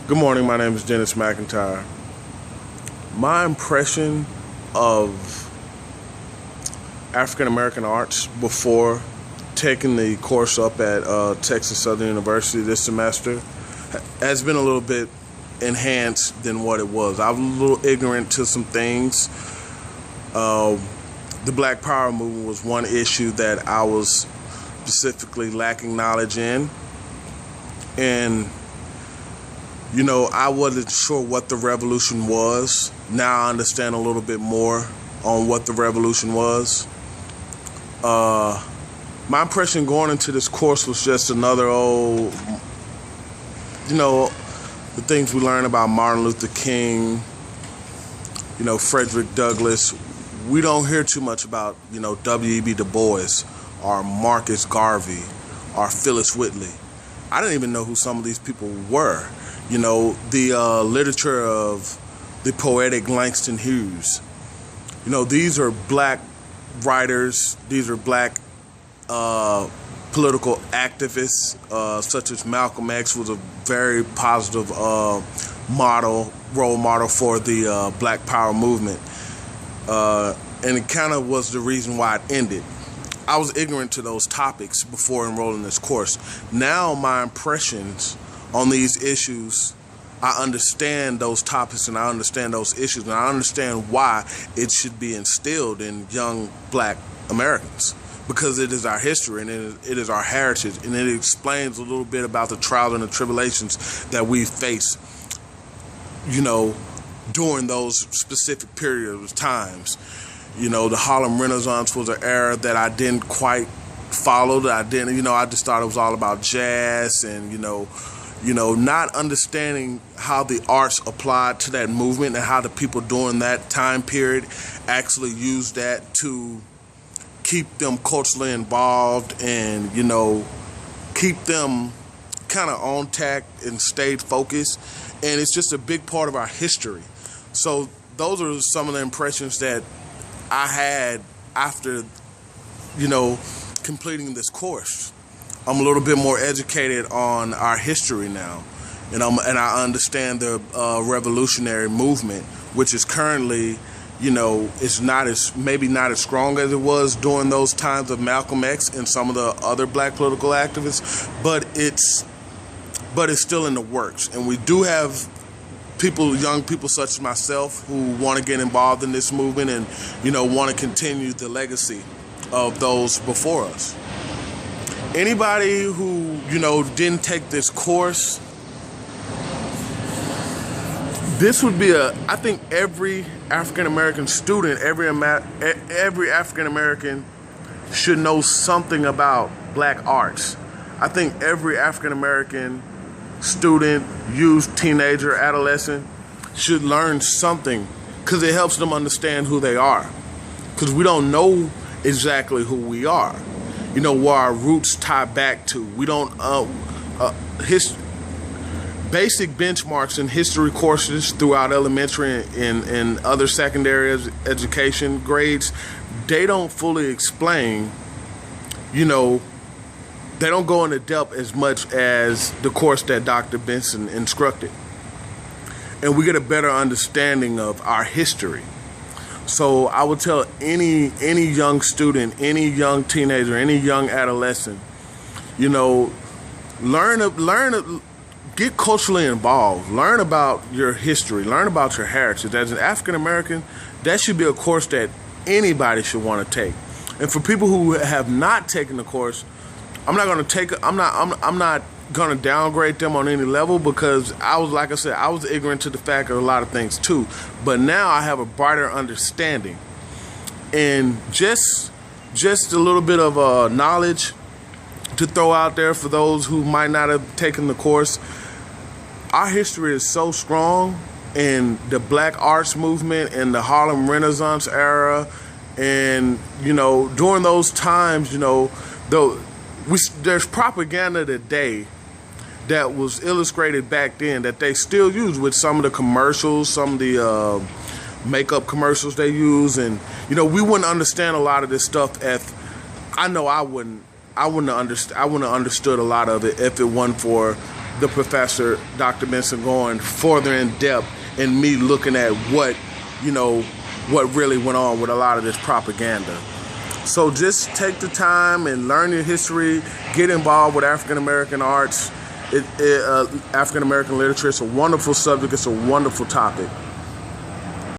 Good morning, my name is Dennis McIntyre. My impression of African American arts before taking the course up at Texas Southern University this semester has been a little bit enhanced than what it was. I was a little ignorant to some things. The Black Power movement was one issue that I was specifically lacking knowledge in. And I wasn't sure what the revolution was. Now I understand a little bit more on what the revolution was. My impression going into this course was just another old, the things we learn about Martin Luther King, Frederick Douglass. We don't hear too much about, W.E.B. Du Bois or Marcus Garvey or Phyllis Whitley. I didn't even know who some of these people were. The literature of the poetic Langston Hughes. These are black writers. These are black political activists, such as Malcolm X was a very positive role model for the Black Power movement. And it kind of was the reason why it ended. I was ignorant to those topics before enrolling this course. Now my impressions on these issues, I understand those topics and I understand those issues and I understand why it should be instilled in young black Americans, because it is our history and it is our heritage, and it explains a little bit about the trials and the tribulations that we face, during those specific periods of times. The Harlem Renaissance was an era that I didn't quite follow, that I didn't, I just thought it was all about jazz and, not understanding how the arts applied to that movement and how the people during that time period actually used that to keep them culturally involved and, keep them kind of on tack and stayed focused. And it's just a big part of our history. So those are some of the impressions that I had after, completing this course. I'm a little bit more educated on our history now, and I understand the revolutionary movement, which is currently, it's maybe not as strong as it was during those times of Malcolm X and some of the other black political activists, but it's still in the works, and we do have young people such as myself who want to get involved in this movement and, want to continue the legacy of those before us. Anybody who, didn't take this course, this would be I think every African-American student, every African-American should know something about black arts. I think every African-American student, youth, teenager, adolescent should learn something, because it helps them understand who they are, because we don't know exactly who we are, where our roots tie back to. We don't basic benchmarks in history courses throughout elementary and other secondary education grades, they don't fully explain, they don't go into depth as much as the course that Dr. Benson instructed. And we get a better understanding of our history. So I would tell any young student, any young teenager, any young adolescent, get culturally involved. Learn about your history. Learn about your heritage. As an African American, that should be a course that anybody should want to take. And for people who have not taken the course, I'm not going to downgrade them on any level, because I was ignorant to the fact of a lot of things too. But now I have a brighter understanding, and just a little bit of knowledge to throw out there for those who might not have taken the course. Our history is so strong, in the black arts movement and the Harlem Renaissance era, and during those times, there's propaganda today that was illustrated back then that they still use with some of the commercials, some of the makeup commercials they use, and we wouldn't understand a lot of this stuff if I wouldn't have understood a lot of it if it wasn't for the professor, Dr. Benson, going further in depth and me looking at what really went on with a lot of this propaganda. So just take the time and learn your history, get involved with African American arts, African American literature. It's a wonderful subject, it's a wonderful topic.